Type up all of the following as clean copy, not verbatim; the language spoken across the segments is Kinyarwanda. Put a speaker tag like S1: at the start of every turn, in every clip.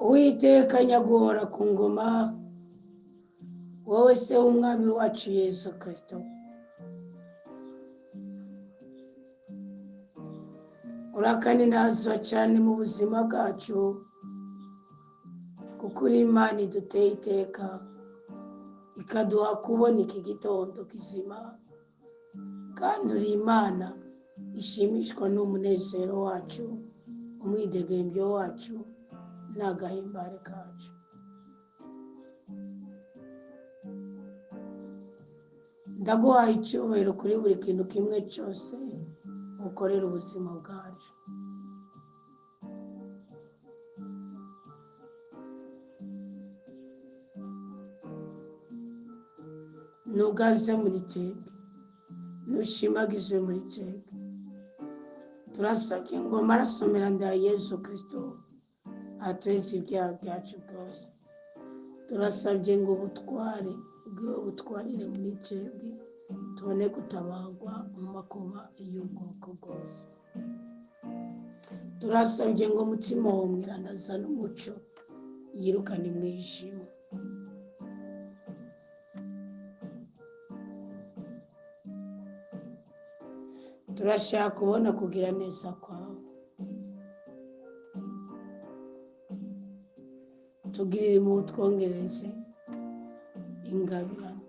S1: Uwiteka nyaguhora ku ngoma, wowe se w'umwami wacu Yesu Kristo, urakaninazwa cyane mu buzima bwacu, kuko uri Imana iduteye iteka, ikaduha kubona iki gitondo kizima, kandi uri Imana ishimishwa n'umunezero wacu, umwidegembyo wacu n'agahimbare kacu. Ndaguhaye icyubahiro kuri buri kintu kimwe cyose ukorera ubuzima bwacu. Nugaze muri twebwe, nushimagizwe muri twebwe. Turasabye ngo amaraso meranda ya Yesu Kristo atweze ibyaha byacu byose. Turasabye ngo ubutware bwiwe butwarire muri twebwe, tubone gutabagwa mu makuba y'ubwoko bwose. Turasabye ngo umutima wawe mwirandaza n'umucyo yirukane umwijima. Turashaka kubona kugira neza kwawe. Tugirire mu twongereze ingabirano,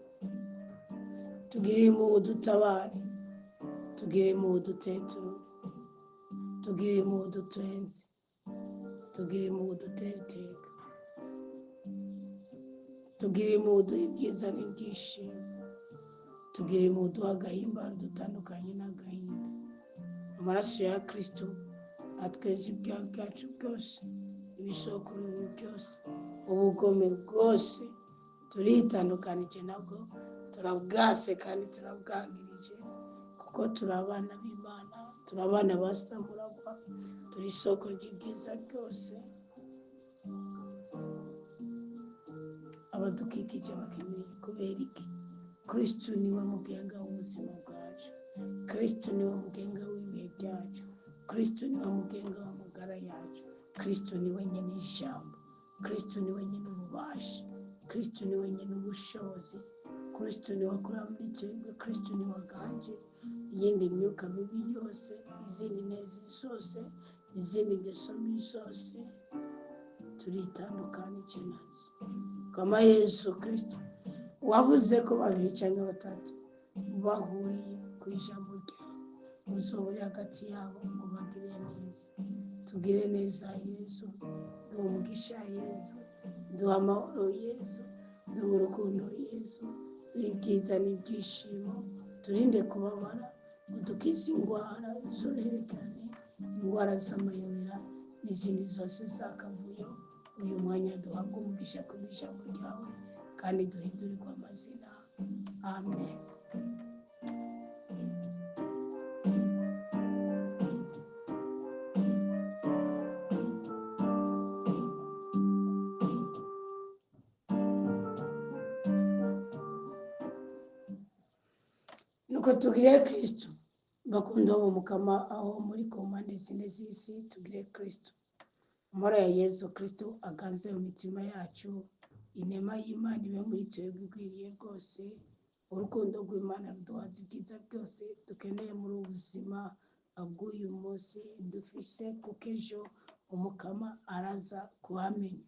S1: tugirire mu dutabare, tugirire mu duteture, tugirire mu dutwenze, tugirire mu dutereteka, tugirire mu duha ibyiza n'ibyishimo, tugirire mu duha agahimbaro dutandukanye n'agahinda. Amaraso ya Kristo atweze ibyaha byacu byose, ibisokuru byose, ubugome bwose turitandukanije nabwo, turabwase kandi turabwangirije, kuko turi abana b'Imana, turi abana basamuragwa, turi isoko ry'ibyiza byose. Abadukikije bakeneye kubera iki? Kristo niwe mugenga w'ubuzima bwacu, Kristo niwe mugenga w'ibihe byacu, Kristo niwe mugenga w'amagara yacu, Kristo niwe nyene ijambo, Kristo niwe nyene ububasha, Kristo niwe nyene ubushobozi, Kristo niwe akora muri twebwe, Kristo niwe aganje iyindi myuka mibi yose, izindi nezi zose, izindi ngeso mbi zose turitandukanije nazo. Kama Yesu Kristo wavuze ko babiri cyangwa batatu bahuriye ku ijambo ryawe, uzoburi hagati yabo ngo bagire neza. Tugire neza Yesu, duha umugisha Yesu, duha amahoro Yesu, duha urukundo Yesu, duha ibyiza n'ibyishimo, turinde kubabara, udukize indwara z'uruhererekane, indwara z'amayobera n'izindi zose zakavuyo. Uyu mwanya duhabwa umugisha ku ijambo ryawe, kandi duhindurirwa amazina. Amen. Nuko tugire Kristo bakunda bo mukama, aho muri komande zine z'isi tugire Kristo. Amahoro ya Yesu Kristo aganze mu mitima yacu, inema y'Imana ibe muri twebwe igwiriye rwose, urukundo rw'Imana ruduhaza ibyiza byose dukeneye muri ubu buzima bw'uyu munsi dufise, kuko ejo umukama araza kuhamenya.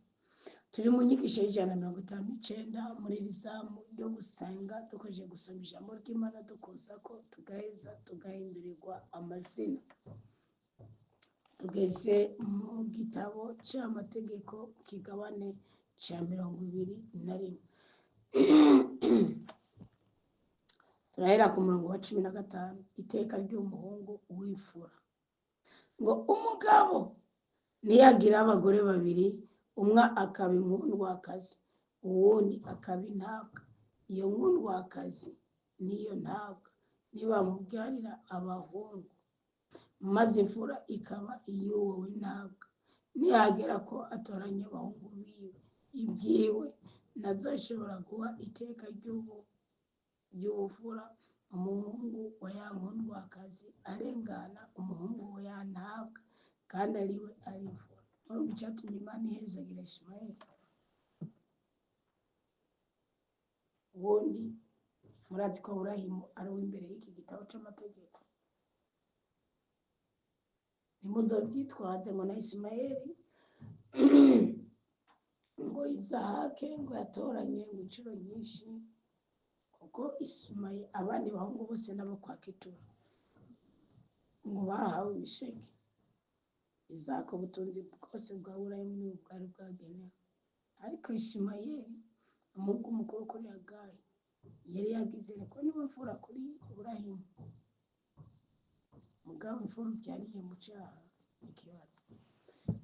S1: Turi mu nyigisho y'159 muri rizamu ryo gusenga, dukomeje gusoma ijambo ry'Imana dukoza ko tugaheza tugahindurirwa amazina. Tugeze mu gitabo cy'amategeko kigabane cya 21. Turahera ku murongo wa 15. Iteka ry'umuhungu w'imfura. Ngo umugabo niyagira abagore babiri, umwe akaba inkundwakazi, uwundi akaba intabwa. Iyo nkundwakazi niyo ntabwa nibamubyarira abahungu, maze imfura ikaba iy'uwo w'intabwa. Nihagera ko atoranya abahungu biwe ibyiwe, ntazashobora guha iteka ry'ubufura umuhungu wa ya nkundwakazi arengana umuhungu wa ya ntabwa, kandi ariwe ari imfura. urumva icyatumye Imana ihezagira Ishimayeli. Ubundi murazi ko Aburahamu ari uw'imbere y'iki gitabo c'amategeko. Ntimuzovyitwaze ngo na Ishimayeli ngo Izahake ngo yatoranye ngo incuro nyinshi, kuko Ishimayeli abandi bahungu bose n'abo kwa Ketura ngo bahawe ibisheke. Izahaka ubutunzi bwose bwa Aburahamu niwe bwari bwagenewe, ariko Ishimayeli umuhungu mukuru kuri Hagayi yari yagize ko niwe mfura kuri Aburahamu. Mugabo imfura uvyariye mu caha ikibazo.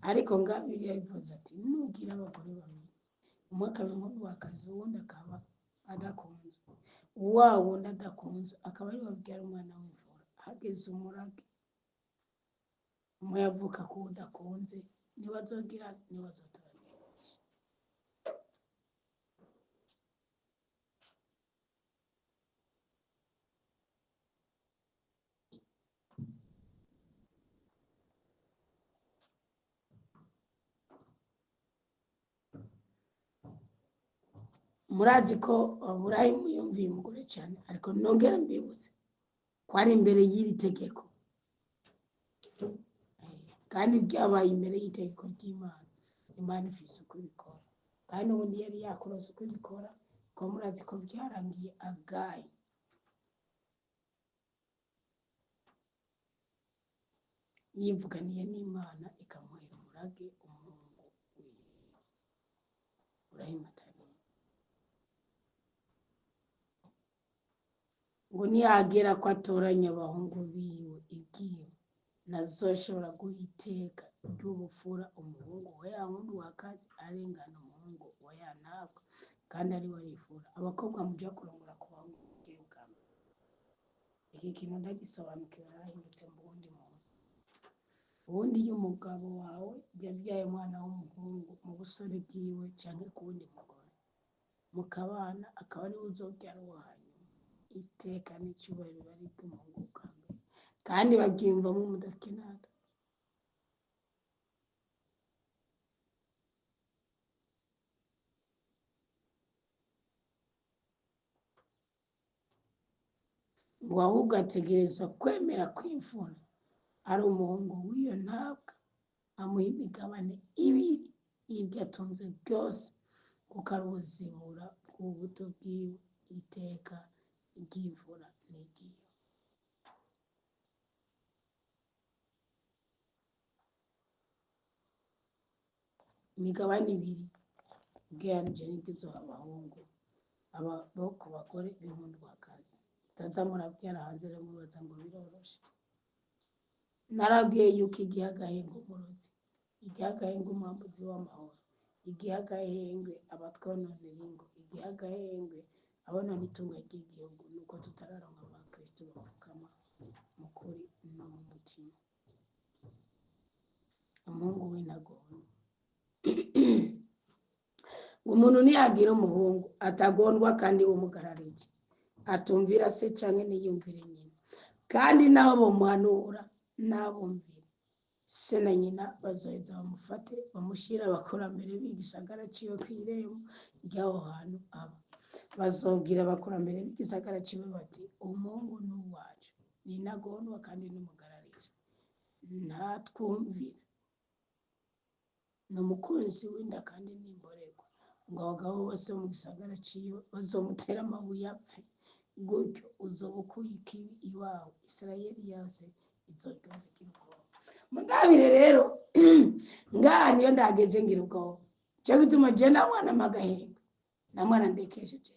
S1: Ariko ngaho Bibiliya ivuze ati nugira abagore babiri, umwe akaba inkomokazi uwundi akaba adakunzwe, wa wundi adakunzwe akaba ari babyara umwana w'imfura. Hageze umurage, umwe yavuka ku udakunze niwe azogira niwe azotoranyisha. Murazi ko Aburahamu yumviye umugore cyane, ariko nongera mbibutse ko ari imbere y'iri tegeko, kandi byabaye imbere y'itegeko ry'Imana. Imana ifise uko ibikora, kandi ubundi yari yakorose uko ibikora, ko murazi ko byarangiye Hagayi yivuganiye n'Imana ikamuhera umurage umuhungu wiwe Aburahamu atari ngo niyagera ko atoranya abahungu biwe igiye nazoshobora guhiteka ry'ubufura umuhungu wa ya wundi wakazi arengana umuhungu wa ya ntabwo, kandi ari we arifura. Abakobwa muja kurongora ku bahungu mugiye bwami. Iki kintu ndagisobanukiwe narahindutse mu wundi muntu. Ubundi iyo umugabo wawe yabyaye umwana w'umuhungu mu busore bwiwe canke ku wundi mugore mukabana, akaba ari we uzobyara uwo hanyuma, iteka n'icyubahiro bari bw'umuhungu bwa mbere, kandi babyiyumvamo mudakenada. ngo ahubwo ategereza kwemera kw'imfura ari umuhungu w'iyo ntabwa, amuha imigabane ibiri y'ibyo atunze byose, kuko ari ubuzibura bw'ubuto bwiwe, iteka ry'imfura n'igiye. Imigabane ibiri ubwiranije n'ibyo uzoha abahungu bo ku bagore b'inkundwakazi. Mutaza murabyara hanze rero mubaza ngo biroroshe. Narabwiye yuko igihe agahengwe umurozi, igihe agahengwe umwambuzi w'amahoro, igihe agahengwe abatwononera ingo, igihe agahengwe abonona itunga ry'igihugu, nuko tutararonka abakristo bapfukama mu kuri no mu mutima. Umuhungu w'intagondwa umuntu niyagira umuhungu atagondwa kandi w'umugararije, atumvira se canke niyumvire nyina, kandi naho bomuhanura nabumvire, se na nyina bazoheza bamufate bamushira abakurambere b'igisagara ciwe kw'irembo ry'aho hantu aba. Bazobwira abakurambere b'igisagara ciwe bati umuhungu ni uwacu, ni intagondwa kandi n'umugararije, ntatwumvira, ni umukunzi w'inda kandi n'imborerwa. Ngo abagabo bose mu gisagara ciwe bazomutera amabuye apfe, gutyo uzoba ukuye ikibi iwawe, Isirayeli yose izoryumvikira ubwoba. Mugabire rero ngaha niyo ndageze ngira ubwoba, cyo gituma je na mwana magahenge na mwana ndekesheje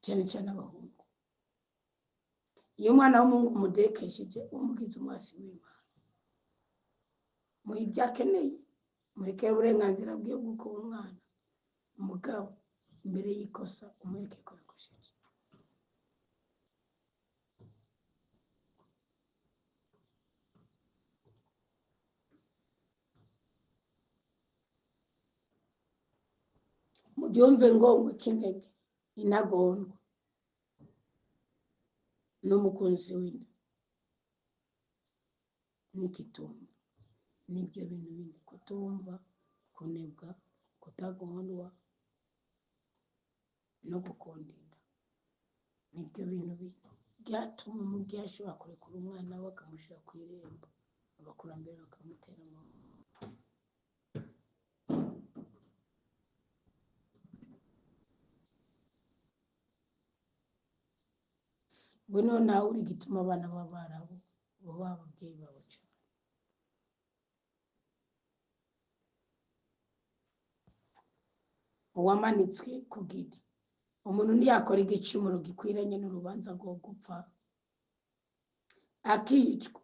S1: cyane cyane abahungu. Iyo umwana w'umuhungu mudekesheje umugize umwasi w'Imana, mu ibyo akeneye murekere uburenganzira bwiwe bw'uko umwana umugabo imbere y'ikosa umwereke ko yakosheje. Mubyumve ngo ikinege intagondwa n'umukunzi w'inda n'ikitumva nibyo bintu bine: kutumva, kunebwa, kutagondwa no gukundinda. Nibyo bintu bine byatuma umubyeyi ashobora kurekura umwana we akamushyira ku irembo, abakurambere bakamutera amaboko. ubu niho nawe uri gituma abana b'abarabu baba ababyeyi babo cyane. uwamanitswe ku giti: umuntu ntiyakora igicumuro gikwiranye n'urubanza rwo gupfa akicwa.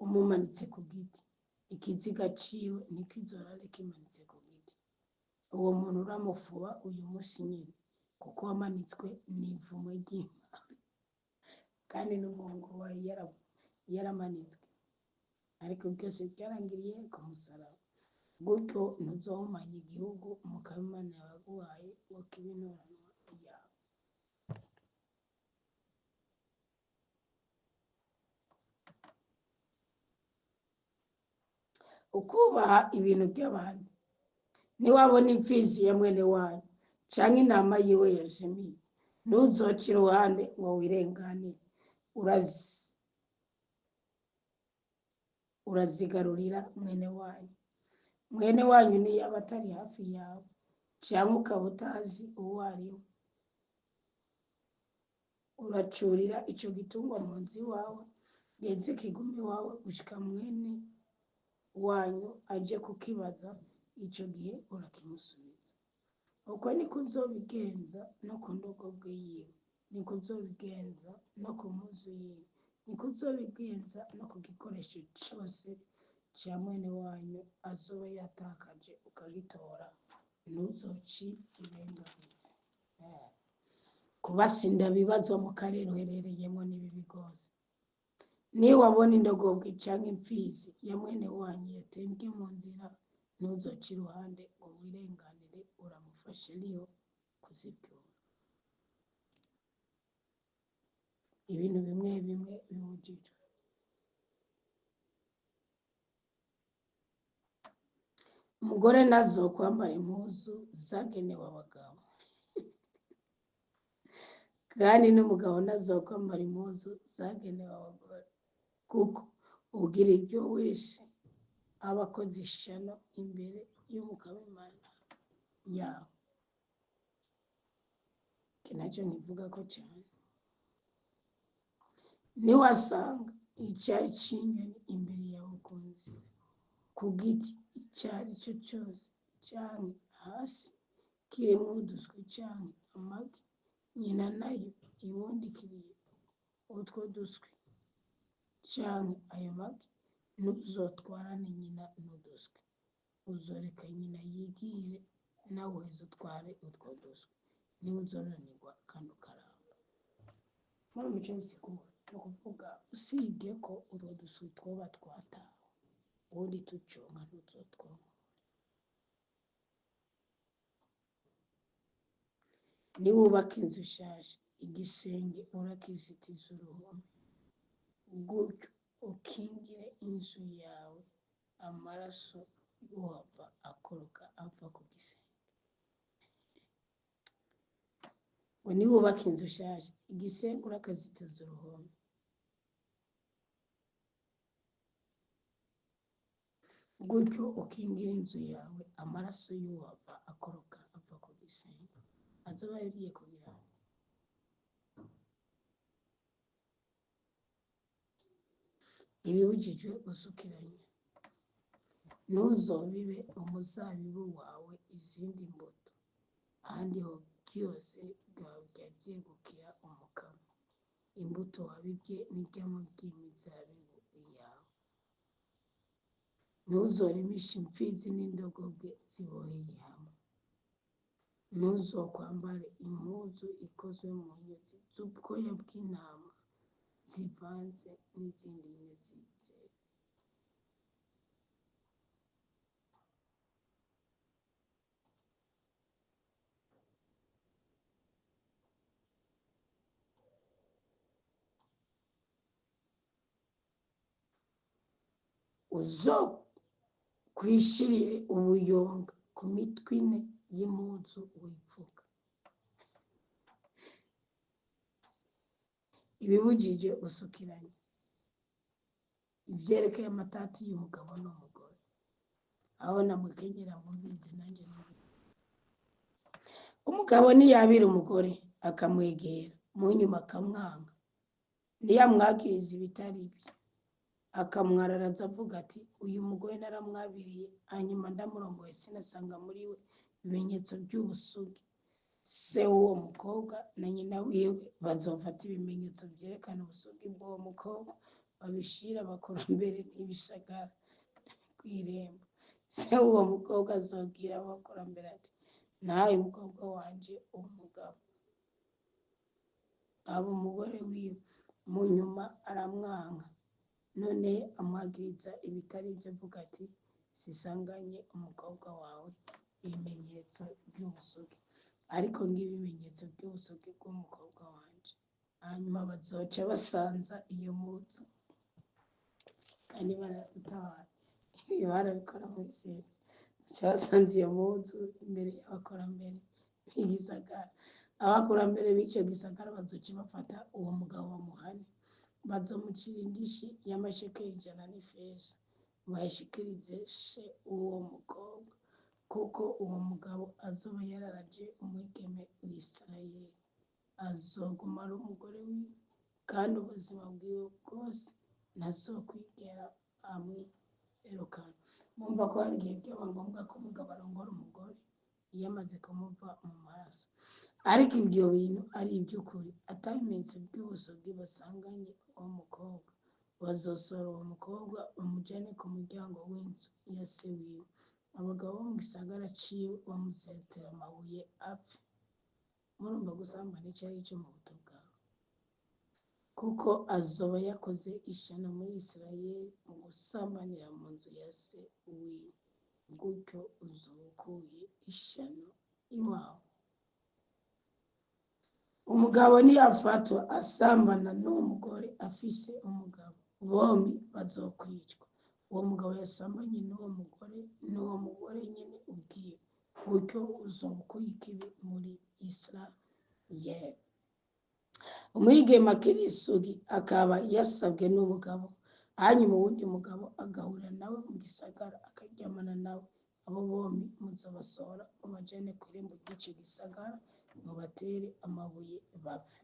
S1: umumanitse ku giti, ikiziga ciwe ntikizorare kimanitse ku giti. uwo muntu uramufuba uyu munsi nyine, kuko wamanitswe n'ivumo ry'Imana, kandi n'umuhungu wawe yaramanitswe. ariko byose byarangiriye ku musaraba. gutyo ntuzohumanya igihugu umukama Imana yaguhaye ngo kibe intoranwa yawe. ukubaha ibintu by'abandi: niwabona imfizi ya mwene wanyu canke intama yiwe yazimiye, ntuzoce iruhande ngo wirenganire, urazigarurira mwene wanyu. mwene wanyu niyaba atari hafi yawe, canke ukaba utazi uwo ari we, uracurira ico gitungwa mu nzu iwawe, giheze kigume iwawe gushika mwene wanyu aje kukibaza, ico gihe urakimusubiza. uko niko uzobigenza no ku ndogobwe yiwe, niko uzobigenza no ku mpuzu yiwe, niko uzobigenza no ku gikoresho cose ca mwene wanyu azoba yatakaje ukagitora, ntuzoci irenganize. kubasinda bibazo mu karere uherereyemo ni bibi rwose. niwabona indogobwe canke imfizi ya mwene wanyu yatembye mu nzira, ntuzoce iruhande ngo wirenganire, uramufashe ariyo kuzibyura. ibintu bimwe bimwe bibujijwe: umugore ntazokwambara impuzu zagenewe abagabo, kandi n'umugabo ntazokwambara impuzu zagenewe abagore, kuko ugira ibyo wese aba akoze ishano imbere y'umukama Imana yawe. iki nacyo nkivuga ko cyane. niwasanga icyari c'inyoni imbere yawe ku nzira, ku giti icyo ari cyo cyose, canke hasi kiremwo uduswi canke amagi, nyina nayo ibundikiriye utwo duswi canke ayo magi, ntuzotwarane nyina n'uduswi. uzoreka nyina yigire, nawe uheze utware utwo duswi. niwe uzoranirwa kandi ukaramba. muri mico bisigura ni ukuvuga, usibye ko utwo duswi twoba twatawe, ubundi tuconka ntuzotwonka. niwubaka inzu ishaje, igisenge urakizitiza uruhome, gutyo ukingire inzu yawe amaraso yohava akoroka ava ku gisenge. ngo niwubaka inzu ishaje, igisenge urakazitiza uruhome, gutyo ukingira inzu yawe amaraso yohava akoroka ava ku gisenge. azoba yariye kugira ngo ibibujijwe usukiranya: ntuzobibe umuzabibu wawe izindi mbuto, ahandi ho byose byajya byegukira umukama. imbuto wabibye n'iryamo ry'imizabibu yawe. ntuzorimishe imfizi n'indogobwe ziboheye hamwe. ntuzokwambare impuzu ikozwe mu nyuzi z'ubwoya bw'intama zivanze n'izindi nyuzi zera. kwishirire ubuyonga ku mitwe ine y'impuzu wipfuka. Ibibujije gusukiranya. Ivyerekeye amatati y'umugabo n'umugore. Aho namukenyera mwumvirize nanje umugabo niyabira umugore akamwegera mu nyuma akamwanga, niyamwagiriza ibitari bye akamwararaza avuga ati uyu mugore naramwabiriye hanyuma ndamurongoye sinasanga muri we ibimenyetso by'ubusugi, se w'uwo mukobwa na nyina wiwe bazofata ibimenyetso vyerekana ubusugi bw'uwo mukobwa babishira abakurambere n'ibisagara kw'irembo. Se w'uwo mukobwa azobwira abakurambere ati nahaye umukobwa wanje umugabo. Aba umugore wiwe mu nyuma aramwanka, none amwagiriza ibitari byo avuga ati sisanganye umukobwa wawe ibimenyetso by'ubusugi, ariko ng'ibimenyetso by'ubusugi bw'umukobwa wanje. Hanyuma bazoca basanza iyo mpuzu, kandi baradutabara ibi barabikora muri sense, bazoca basanza iyo mpuzu imbere y'abakurambere b'igisagara. Abakurambere b'ico gisagara bazoca bafata uwo mugabo bamuhane, bazomucira indishi y'amashekeri 100 n'ifeza bayishikirize se uwo mukobwa, kuko uwo mugabo azoba yararaje umwigeme w'Isirayeli, azoguma ari umugore wiwe kandi ubuzima bwiwe bwose ntazokwigera amwirukana. Mumva ko hari igihe byaba ngombwa ko umugabo arongora umugore iyo amaze kumuva mu maraso, ariko ibyo bintu ari iby'ukuri atabimenyetso by'ubusugi basanganye uwo mukobwa, bazosora uwo mukobwa bamujane ku muryango w'inzu ya se wiwe, abagabo bo mu gisagara ciwe bamusetera amabuye apfe. Murumva gusambana ico ari cyo mu buto bwawe, kuko azoba yakoze ishano muri Isirayeli mu gusambanira mu nzu ya se wiwe, gutyo uzoba ukuye ishano iwawe. Umugabo niyafatwa asambana n'uwo mugore afise umugabo, bombi bazokwicwa. Uwo mugabo yasambanye n'uwo mugore nyene ubwiwe, gutyo uzoba ukuye ikibi muri Isirayeli. Umwigeme akiri isugi akaba yasabwe n'umugabo, hanyuma uwundi mugabo agahura nawe mu gisagara akaryamana nawe, abo bombi muzobasohora mubajane kw'irembo ry'ico gisagara mubatere amabuye bapfe.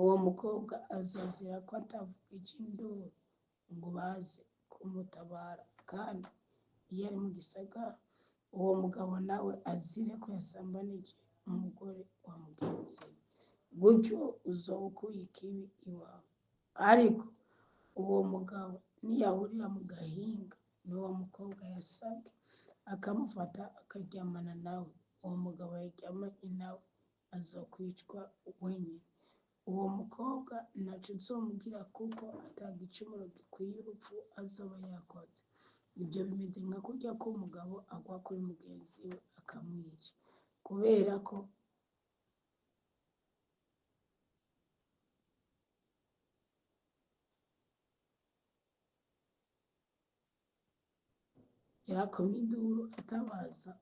S1: Uwo mukobwa azozira ko atavugije induru ngo baze kumutabara, kandi iyo ari mu gisagara uwo mugabo nawe azire ko yasambanije umugore wa mugenzi we, gutyo uzoba ukuye ikibi iwawe. Ariko uwo mugabo niyahurira mu gahinga n'uwo mukobwa yasabwe akamufata akaryamana nawe, uwo mugabo yaryamanye nawe azokwicwa wenyine. Uwo mukobwa ntaco uzomugira, kuko ata gicumuro gikwiye urupfu azoba yakoze. Ibyo bimeze nka kurya ko umugabo agwa kuri mugenzi we akamwica, kubera ko yarakomye induru atabaza,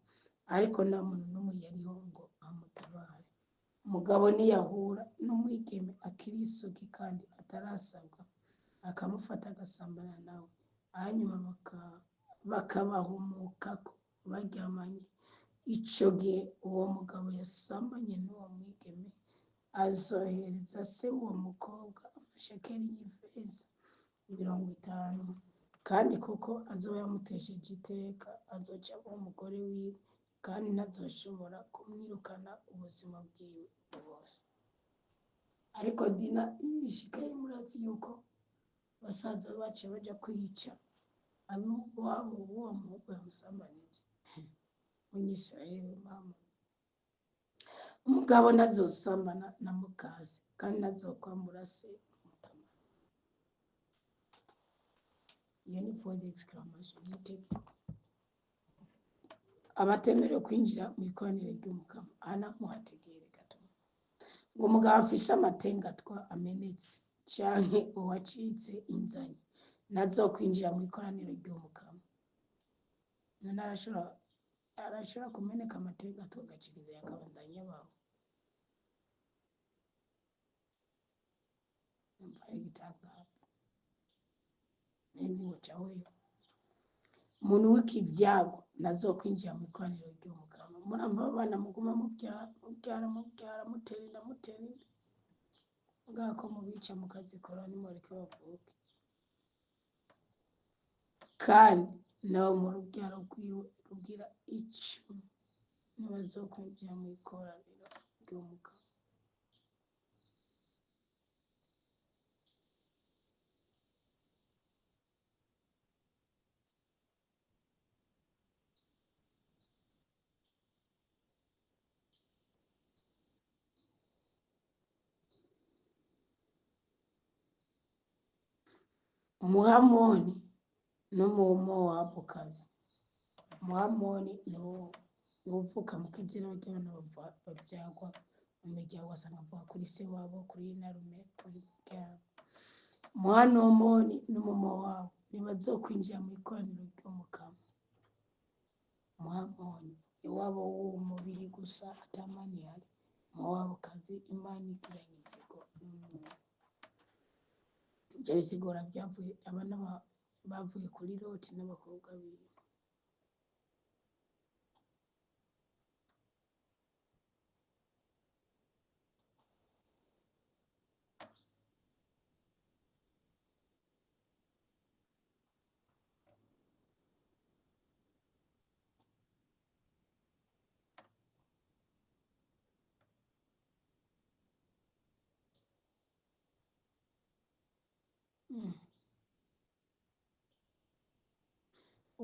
S1: ariko nta muntu n'umwe yariho ngo amutabare. Umugabo niyahura n'umwigeme akiri isugi kandi atarasabwa akamufata agasambana nawe, hanyuma bakabahumukako baryamanye, ico gihe uwo mugabo yasambanye n'uwo mwigeme azohereza se w'uwo mukobwa amashekeri y'ifeza 50, kandi kuko azoba yamutesheje iteka azoca aba umugore wiwe, kandi ntazoshobora kumwirukana ubuzima bwiwe bwose. Ariko Dina ibishikaye murazi yuko basaza bacu baja kwica ab'iwabo w'uwo muhungu yamusambanije Umunyisirayeli mama. Umugabo ntazosambana na mukase, kandi ntazokwambura se umutama. Iyo ni point d'exclamation y'iteka. Abatemerewe kwinjira mu ikoraniro ry'umukama, ana muhategere gato ngo umugabo afise amatengatwa amenetse canke uwacitse inzanye ntazokwinjira mu ikoraniro ry'umukama. none arashobora kumeneka amateka tugacikiza yakabandanya bawe numva ari igitangaza nenzi ngo caweyo umuntu w'ikivyago nazokwinjira mu ikoraniro ry'umukama muramva abana muguma mubyara muterinda ngako mubica mukazikora nimureke bavuke kandi nawe mu rubyaro rwiwe rugira icumi nibazokwinjira mu ikoraniro ry'umukama umuhamoni n'umumowabukazi umuhamoni ni uvuka mu kizina ry'abana babyagwa mu miryango wasanga avuga kuri se wabo kuri narume kuri byabo umuhanomoni n'umumowabu nibazokwinjira mu ikoraniro ry'umukama umuhamoni iwabo w'umubiri gusa atamani ihari umumowabukazi imana igiranye inzigo n'umuntu ibyo bisigura byavuye abana bavuye kuri Loti n'abakobwa biwe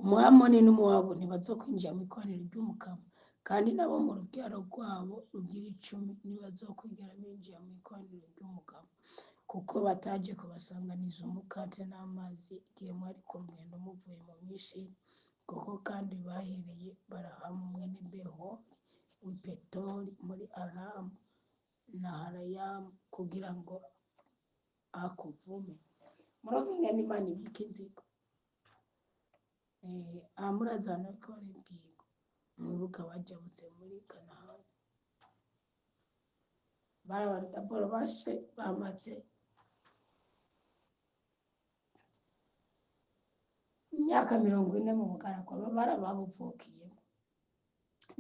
S1: umuhamoni n'umuwabu ntibazokwinjira mu ikoraniro ry'umukama kandi nabo mu rubyaro rwabo rugira icumi ntibazokwigera binjira mu ikoraniro ry'umukama kuko bataje kubasanganiza umukate n'amazi igihe mwari ku rugendo muvuye mu Misiri kuko kandi bahereye Barahamu mwene Behori w'i Petori muri Aramu na Harayamu kugira ngo akuvume murumva ingene Imana ibika inzigo murazana ariko baribwirwa mwibuka bajabutse muri Kanahani barabandaboro base bamaze imyaka 40 mu bugaragwa barababuvukiyemo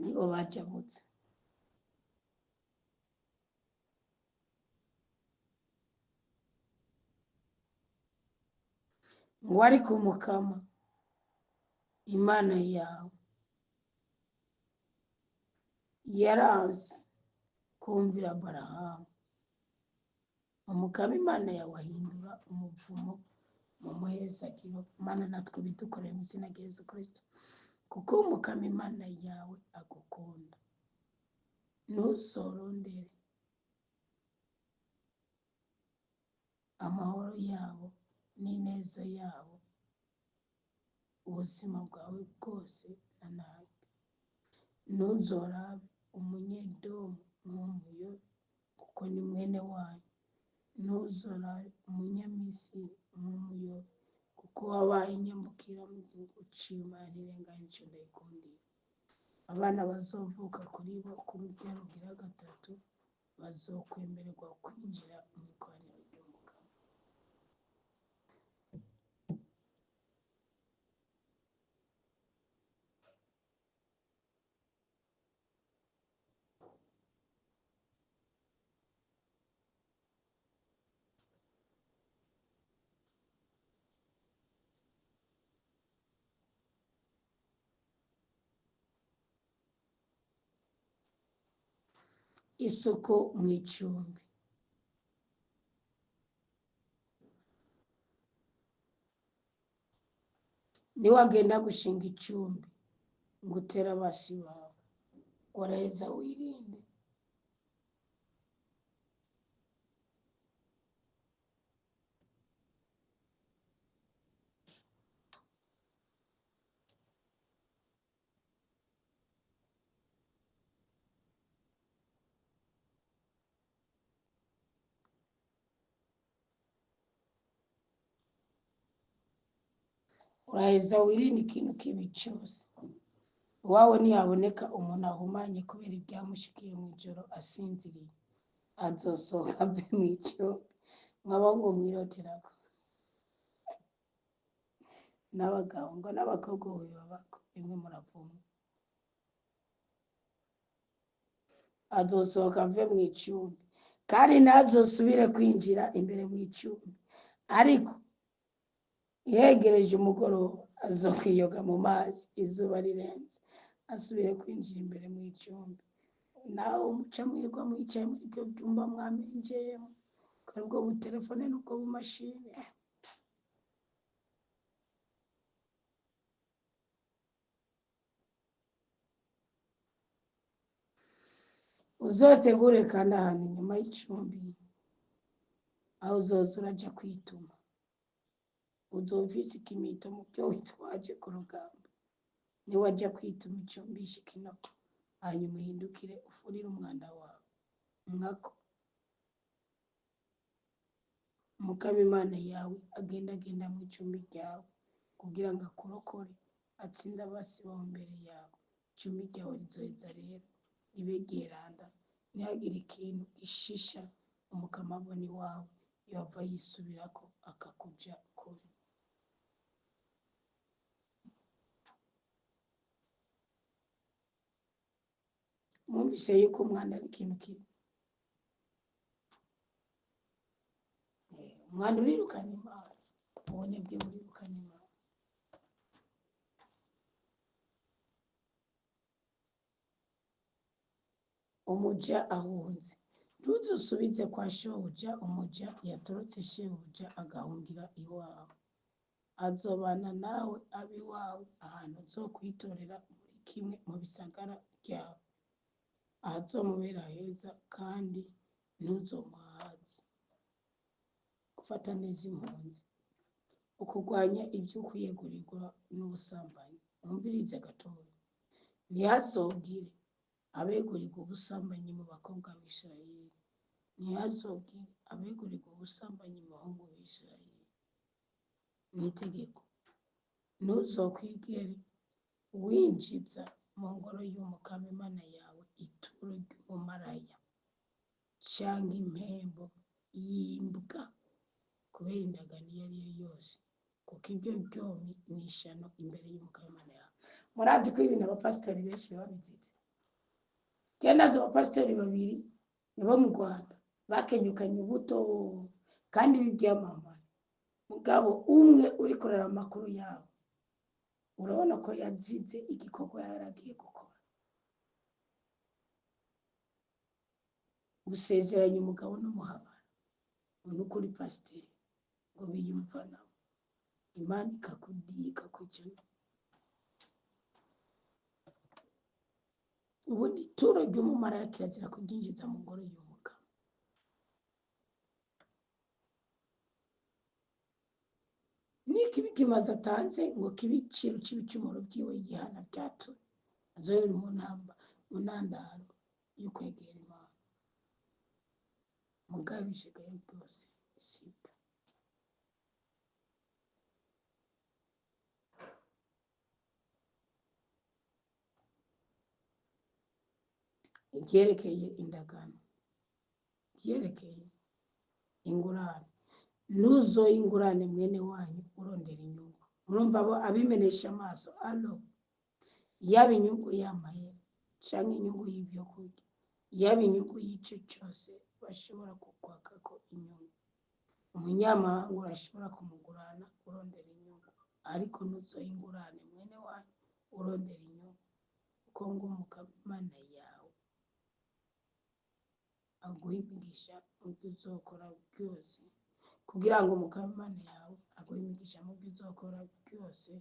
S1: nibo bajabutse ngo ari ku mukama Imana yawe yaranse kumvira Barahamu umukama Imana yawe ahindura umuvumo mu muhezagiro Mana natwe bidukorera mu izina rya Yesu Kristo kuko umukama Imana yawe agukunda ntusorondere amahoro yabo n'ineza yabo ubuzima bwawe bwose na nabi ntuzorabe umunyedomu nk'umuyo kuko ni mwene wanyu ntuzorabe umunyamisiri nk'umuyo kuko wabaye inyambukira mu gihugu c'Imana ntirenganya ico ndayikundira abana bazovuka kuri bo ku rubyaro rugira gatatu bazokwemererwa kwinjira mu ikoraniro ry'umukama isuku mu icumbi niwagenda gushinga icumbi ngo utere abashi bawe uraheza wirinde uraheza wirinde ikintu kibi cyose. Iwawe ntihaboneka umuntu ahumanye kubera ibyamushikiye mu ijoro asinziriye, azosohoka ave mu icumbi. Mwaba ngo mwiroterako n'abagabo ngo n'abakobwa ubu bibabako bimwe muravumwe. Azosohoka ave mu icumbi kandi ntazosubire kwinjira imbere mu icumbi, ariko yegereje umugoroba azokwiyoga mu mazi izuba rirenze asubire kwinjira imbere mu icumbi. Nawe muca mwirwa mwicaye muri ibyo byumba mwamenjeyemo, kari ubwo butelefone n'ubwo bumashini. Uzotegure kandi ahantu inyuma y'icumbi aho uzoza uraja kwituma, uzoba ufise ikimito mu byo witwaje ku rugamba. Niwaja kwituma icumbishe ikinogo, hanyuma uhindukire ufurire umwanda wawe nkako Mukama Imana yawe agendagenda mu icumbi ryawe kugira ngo akurokore, atsinde abasi bawe imbere yawe. Icumbi ryawe rizoheza rero ribe ryeranda, ntihagire ikintu gishisha Umukama abona iwawe yova yisubirako akakuja kure. Mwumvise yuko umwanda ari ikintu kibi? Umwanda urirukana Imana, ubunebwe burirukana Imana. Umuja ahunze ntuzusubize kwa shebuja. Umuja yatorotse shebuja agahungira iwawe, azobana nawe abiwawe ahantu uzokwitorera muri kimwe mu bisagara byawe, ahazomubera heza kandi ntuzomuhaze. Gufata neza impunzi, ukurwanya ibyo kwiyegurirwa n'ubusambanyi. Umvirize gatoya, ntihazogire abegurirwa ubusambanyi mu bakobwa b'Isirayeli, ntihazogire abegurirwa ubusambanyi mu bahungu b'Isirayeli. N'itegeko, ntuzokwigere winjiza mu ngoro y'Umukama Imana yawe ituro ry'umumaraya canke impembo y'imbwa kubera indagano iyo ari yo yose, kuko ibyo byompi ni ishano imbere y'Umukama Imana yawe. Murazi ko ibintu abapasitori benshi babizize. Nzi abapasitori babiri nibo mu Rwanda bakenyukanye ubuto kandi b'ibyamamare. Mugabo umwe uri kurera amakuru yabo, urabona ko yazize igikorwa yaragiye gukora. Gusezeranya umugabo n'umuhabara, n'ukuri pasiteri ngo biyumva nabo, Imana ikakudiga kujana. Ubundi ituro ry'umumaraya kirazira kuryinjiza mu ngoro y'Umukama. Nikibi kimaze atanze ngo kibe iciro c'ibicumuro vyiwe yihana vyatumye azobe mu ntandaro yo kwegera Imana. Mugabo ibisigaye byose sida. Ibyerekeye indagano, byerekeye ingurane, ntuzoye ingurane mwene wanyu urondera inyungu. Murumva abo abimenesha amaso, yaba inyungu y'amahera canke inyungu y'ivyo kurya, yaba inyungu y'ico cose bashobora kukwakako inyungu. Umunyamahanga urashobora kumugurana urondera inyungu, ariko ntuzoye ingurane mwene wanyu urondera inyungu, kuko ngo Umukama Imana yawe aguha imigisha mu byo uzokora byose, kugira ngo Umukama Imana yawe aguhe imigisha mu byo uzokora byose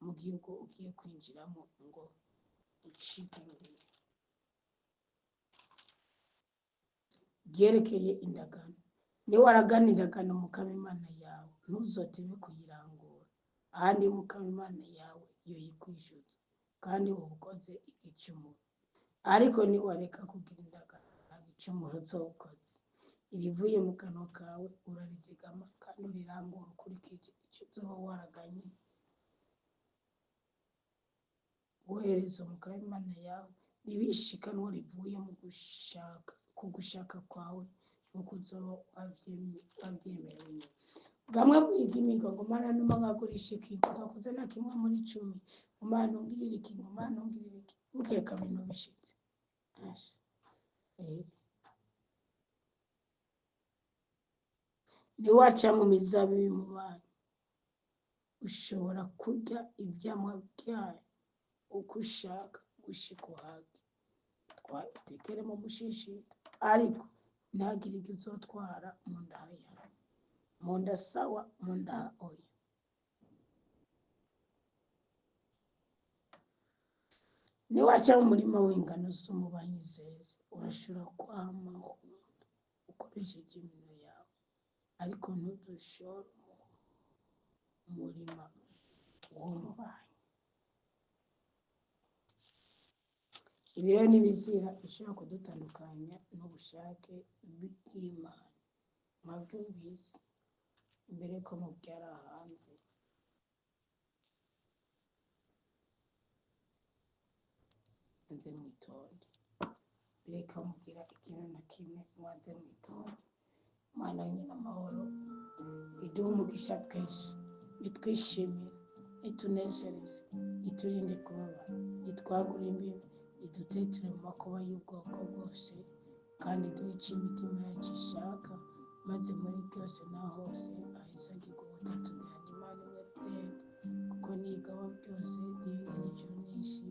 S1: mu gihugu ugiye kwinjiramo ngo ucigarurire. Byerekeye indagano, niwaragana indagano Umukama Imana yawe ntuzotebe kuyirangura, ahandi Umukama Imana yawe yoyikwishuza kandi wowe ukoze igicumuro. Ariko niwareka kugira indagano nta gicumuro uzokoze. Irivuye mu kanwa kawe urarizigama kandi urirangura ukurikije icyo uzoba waraganye wohereza umugabo Imana yawe nibishikanwa rivuye mu gushaka kwawe nk'uko uzoba wabyemerewe. Bamwe biga imigongo Mana numa nkagurisha ikintu uzakoze na kimwe muri 10 Mana ungirira ikintu Mana ungirira iki ukeka bintu bishitse niwaca mu mizabibu mu bantu ushobora kurya ibyamwa byayo uko ushaka gushika uhage twatekere mu mushishito ariko ntagire ibyo uzotwara mu nda yawe mu nda sawa mu nda oya. Niwaca mu murima w'ingano z'umubanyi zeze urashobora kwamaho ukoresheje iminwe yawe ariko ntudushore umurima w'umubanyi. Ibiro n'ibizira bishobora kudutandukanya n'ubushake bw'Imana. Mwabyumvise mbere ko mubyara hanze nze mwitonde bireka mugira ikintu na kimwe mwanze mwitonde. Mana nyina amahoro iduhe umugisha twese itwishimire itunezereze iturinde kubabara itwagura imbibi iduteture mu makuba y'ubwoko bwose kandi duhice imitima yacu ishaka maze muri byose na hose ahisagirwe ubutatugira n'Imana imwe rurende kuko nigaba byose n'ibiri n'ijuru n'isi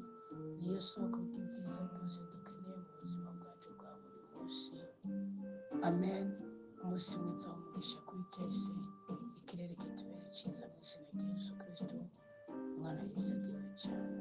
S1: niyo soko ry'ibyiza byose dukeneye mu buzima bwacu bwa buri munsi. Amen. Umunsi mwiza w'umugisha kuri twese ikirere kitubere cyiza mu izina rya Yesu Kristo umwana yisagiwe cyane.